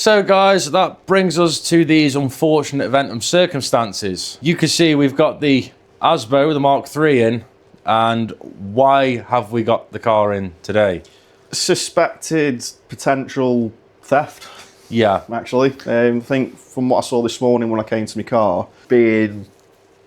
So guys, that brings us to these unfortunate event and circumstances. You can see we've got the ASBO, the Mark III in, and why have we got the car in today? Suspected potential theft. Yeah. Actually, I think from what I saw this morning when I came to my car, being,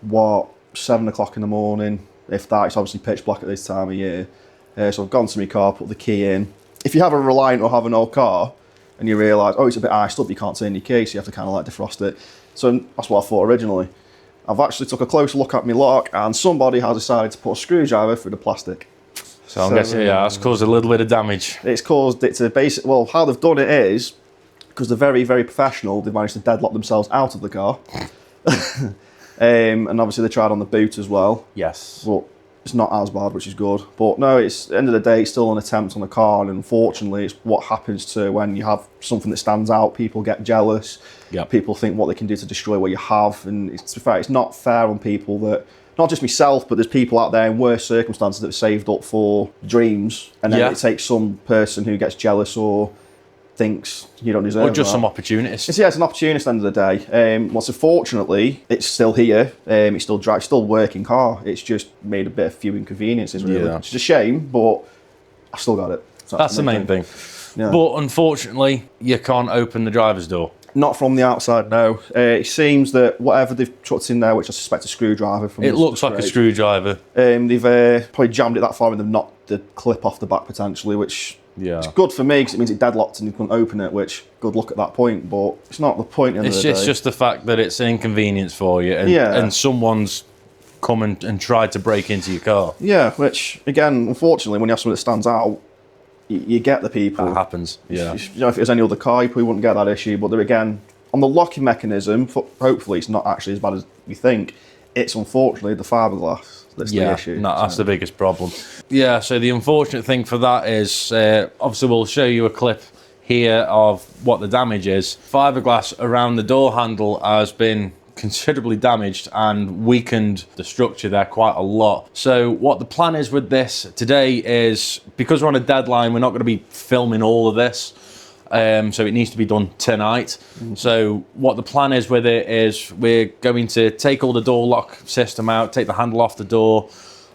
7 o'clock in the morning, if that, it's obviously pitch black at this time of year. So I've gone to my car, put the key in. If you have a Reliant or have an old car, and you realise, oh, it's a bit iced up, you can't turn your key, so you have to kind of like defrost it. So that's what I thought originally. I've actually took a closer look at my lock, and somebody has decided to put a screwdriver through the plastic. So I'm guessing, yeah, that's caused a little bit of damage. It's caused it to basically, well, how they've done it is, because they're very, very professional, they've managed to deadlock themselves out of the car. And obviously they tried on the boot as well. Yes. But it's not as bad, which is good. But no, it's at the end of the day, it's still an attempt on the car, and unfortunately, it's what happens to when you have something that stands out. People get jealous. Yep. People think what they can do to destroy what you have, and it's fair. It's not fair on people that, not just myself, but there's people out there in worse circumstances that have saved up for dreams, and then it takes some person who gets jealous or thinks you don't deserve it. Or just some opportunities. It's an opportunity at the end of the day. Unfortunately, it's still here. It's still working car. It's just made a bit of few inconveniences, really. Yeah. It's a shame, but I still got it. So that's the main thing. Yeah. But unfortunately, you can't open the driver's door. Not from the outside, no. It seems that whatever they've chucked in there, which I suspect a screwdriver from it looks like a screwdriver. They've probably jammed it that far and they've knocked the clip off the back potentially, which it's good for me because it means it deadlocked and you couldn't open it, which good luck at that point, but it's not the point in the day. It's just the fact that it's an inconvenience for you and someone's come and tried to break into your car. Yeah, which again, unfortunately, when you have something that stands out, you get the people. That happens, yeah. If it was any other car, you probably wouldn't get that issue. But there again, on the locking mechanism, hopefully it's not actually as bad as you think. It's unfortunately the fiberglass that's the issue. No, that's the biggest problem. Yeah, so the unfortunate thing for that is, obviously we'll show you a clip here of what the damage is. Fiberglass around the door handle has been considerably damaged and weakened the structure there quite a lot. So what the plan is with this today is, because we're on a deadline, we're not going to be filming all of this, so it needs to be done tonight. So what the plan is with it is we're going to take all the door lock system out, take the handle off the door,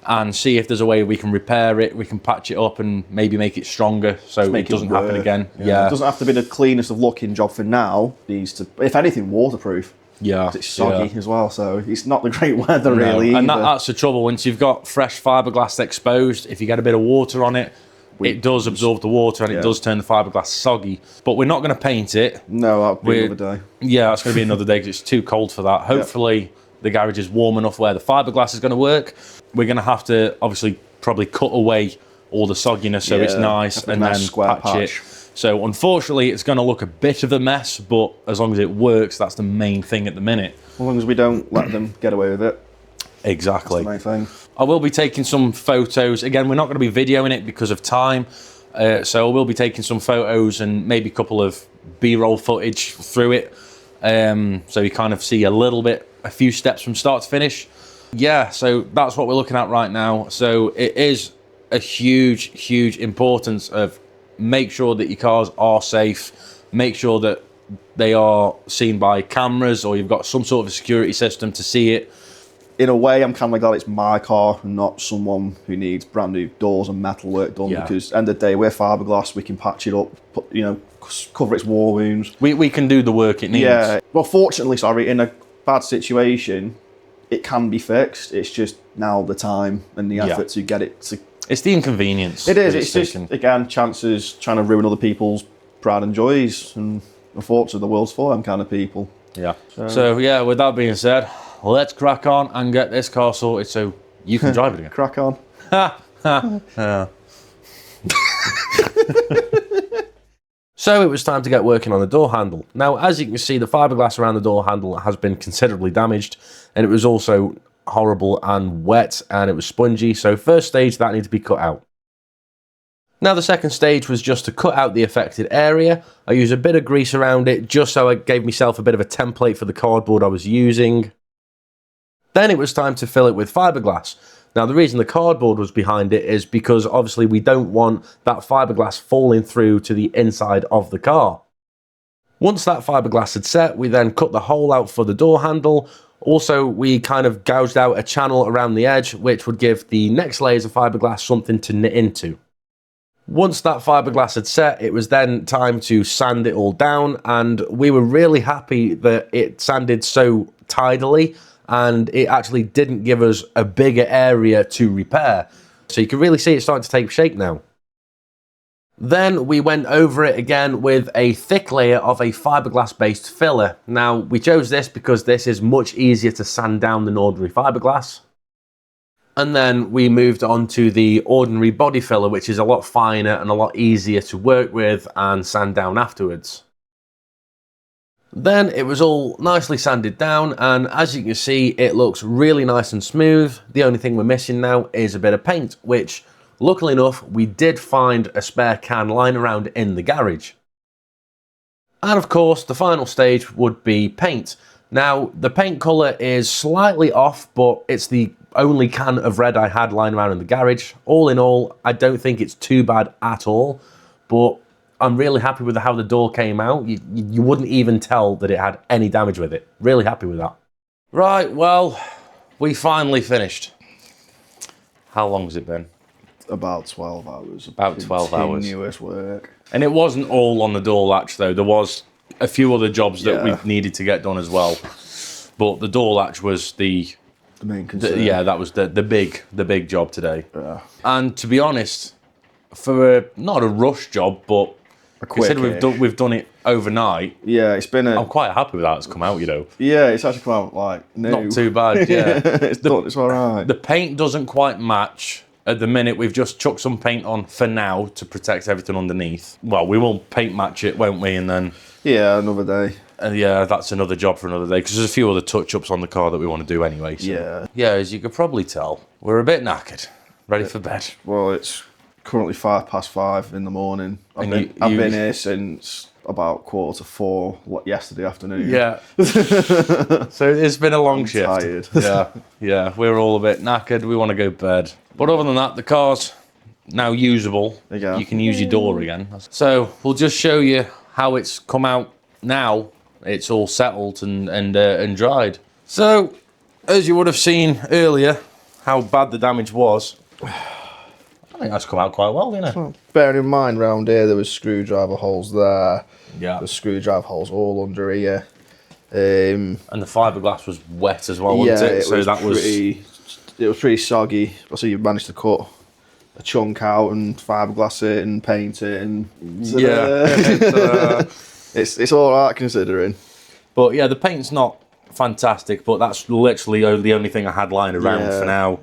and see if there's a way we can repair it, we can patch it up and maybe make it stronger so it doesn't happen again. Yeah. It doesn't have to be the cleanest of looking job for now. It needs to, if anything, waterproof. Yeah, it's soggy as well, so it's not the great weather really. And that's the trouble. Once you've got fresh fiberglass exposed, if you get a bit of water on it, it does absorb the water and it does turn the fiberglass soggy. But we're not going to paint it. No, that'll be another day. Yeah, it's going to be another day because it's too cold for that. Hopefully the garage is warm enough where the fiberglass is going to work. We're going to have to obviously probably cut away all the sogginess so it's nice and then patch it. So unfortunately, it's going to look a bit of a mess, but as long as it works, that's the main thing at the minute. As long as we don't let them get away with it. Exactly. That's the main thing. I will be taking some photos. Again, we're not going to be videoing it because of time. So I will be taking some photos and maybe a couple of B-roll footage through it. So you kind of see a few steps from start to finish. Yeah, so that's what we're looking at right now. So it is a huge, huge importance of make sure that your cars are safe, make sure that they are seen by cameras or you've got some sort of a security system to see it. In a way, I'm kind of like glad it's my car and not someone who needs brand new doors and metal work done because at the end of the day, we're fiberglass, we can patch it up, cover its war wounds. We can do the work it needs. Yeah, well fortunately, in a bad situation, it can be fixed. It's just now the time and the effort to get it to... It's the inconvenience. It is. It's just, again, chances trying to ruin other people's pride and joys. And unfortunately, the world's for them kind of people. Yeah. So yeah, with that being said, let's crack on and get this car sorted so you can drive it again. Crack on. So it was time to get working on the door handle. Now, as you can see, the fiberglass around the door handle has been considerably damaged, and it was also horrible and wet and it was spongy, so first stage that needed to be cut out. Now the second stage was just to cut out the affected area. I used a bit of grease around it just so I gave myself a bit of a template for the cardboard I was using. Then it was time to fill it with fiberglass. Now the reason the cardboard was behind it is because obviously we don't want that fiberglass falling through to the inside of the car. Once that fiberglass had set, we then cut the hole out for the door handle. Also, we kind of gouged out a channel around the edge, which would give the next layers of fiberglass something to knit into. Once that fiberglass had set, it was then time to sand it all down, and we were really happy that it sanded so tidily, and it actually didn't give us a bigger area to repair. So you can really see it's starting to take shape now. Then we went over it again with a thick layer of a fiberglass based filler. Now we chose this because this is much easier to sand down than ordinary fiberglass. And then we moved on to the ordinary body filler, which is a lot finer and a lot easier to work with and sand down afterwards. Then it was all nicely sanded down, and as you can see, it looks really nice and smooth. The only thing we're missing now is a bit of paint, which luckily enough, we did find a spare can lying around in the garage. And of course, the final stage would be paint. Now, the paint colour is slightly off, but it's the only can of red I had lying around in the garage. All in all, I don't think it's too bad at all, but I'm really happy with how the door came out. You wouldn't even tell that it had any damage with it. Really happy with that. Right, well, we finally finished. How long has it been? About 12 hours. About 12 hours. Continuous work. And it wasn't all on the door latch though. There was a few other jobs that we needed to get done as well. But the door latch was the main concern. that was the big job today. Yeah. And to be honest, for not a rush job, but considering we've done it overnight. Yeah, it's been I'm quite happy with how it's come out, you know. Yeah, it's actually come out like new. Not too bad, yeah. It's all right. The paint doesn't quite match. At the minute, we've just chucked some paint on for now to protect everything underneath. Well, we will paint match it, won't we? And then... Yeah, another day. Yeah, that's another job for another day, because there's a few other touch-ups on the car that we want to do anyway. So. Yeah. Yeah, as you could probably tell, we're a bit knackered, ready for bed. Well, it's currently 5:05 in the morning. I've been here since about 3:45 yesterday afternoon. Yeah. So it's been a long shift. Tired. Yeah, we're all a bit knackered. We want to go to bed. But other than that, the car's now usable. Yeah. You can use your door again. So we'll just show you how it's come out now. It's all settled and dried. So, as you would have seen earlier, how bad the damage was. I think that's come out quite well, didn't it? Well, bearing in mind, round here there was screwdriver holes there. Yeah. There's screwdriver holes all under here. And the fiberglass was wet as well, wasn't it? So it was pretty soggy. So you managed to cut a chunk out and fiberglass it and paint it, and it's all right considering. But yeah, the paint's not fantastic, but that's literally the only thing I had lying around for now.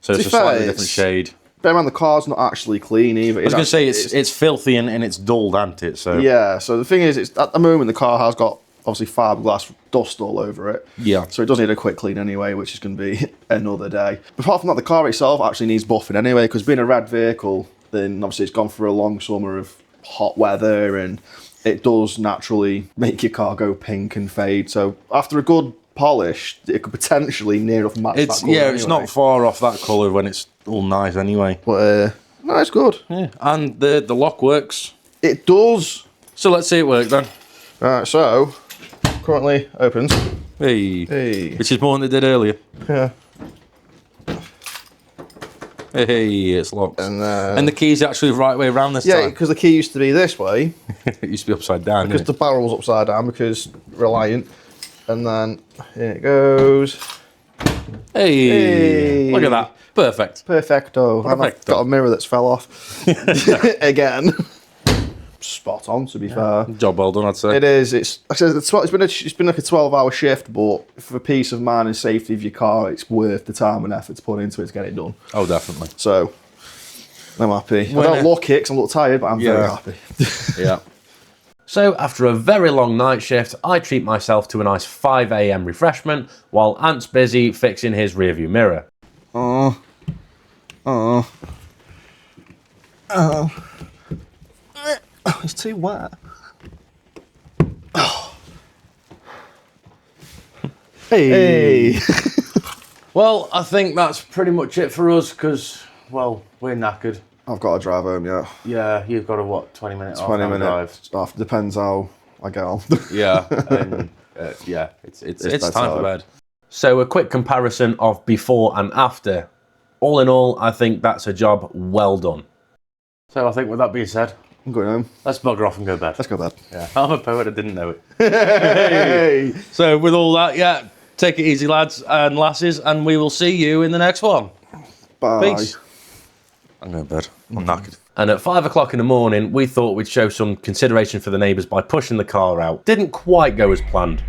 So it's a slightly different shade. Bear in mind, the car's not actually clean either. I was going to say it's filthy and it's dulled, ain't it? So yeah. So the thing is, it's at the moment the car has got obviously fiberglass dust all over it. Yeah. So it does need a quick clean anyway, which is going to be another day. But apart from that, the car itself actually needs buffing anyway, because being a red vehicle, then obviously it's gone through a long summer of hot weather, and it does naturally make your car go pink and fade. So after a good polish, it could potentially near enough match that colour anyway. It's not far off that colour when it's all nice anyway. But no, it's good. Yeah. And the lock works. It does. So let's see it work then. Right, so currently opens. Hey. Which is more than it did earlier. Yeah. Hey, it's locked. And the key's actually the right way around this time. Yeah, because the key used to be this way. It used to be upside down. Because the barrel was upside down, because Reliant. And then in it goes. Hey. Look at that. Perfect. Perfecto. I've got a mirror that's fell off. Again. Spot on, to be fair. Job well done, I'd say. It is. It's been like a 12-hour shift, but for peace of mind and safety of your car, it's worth the time and effort to put into it to get it done. Oh, definitely. So, I'm happy. I don't look it because I'm a little tired, but I'm very happy. Yeah. So, after a very long night shift, I treat myself to a nice 5 AM refreshment while Ant's busy fixing his rearview mirror. Oh, it's too wet. Hey. Well, I think that's pretty much it for us because, well, we're knackered. I've got to drive home, yeah. Yeah, you've got a, 20 minute 20 minutes. Depends how I get on. Yeah, and yeah, it's time for bedtime. bed. So a quick comparison of before and after. All in all, I think that's a job well done. So I think with that being said, I'm going home. let's bugger off and go to bed. Let's go to bed. Yeah, I'm a poet, I didn't know it. Hey! So with all that, yeah, take it easy, lads and lasses, and we will see you in the next one. Bye. Peace. I'm going to bed. I'm knackered. And at 5 o'clock in the morning, we thought we'd show some consideration for the neighbours by pushing the car out. Didn't quite go as planned.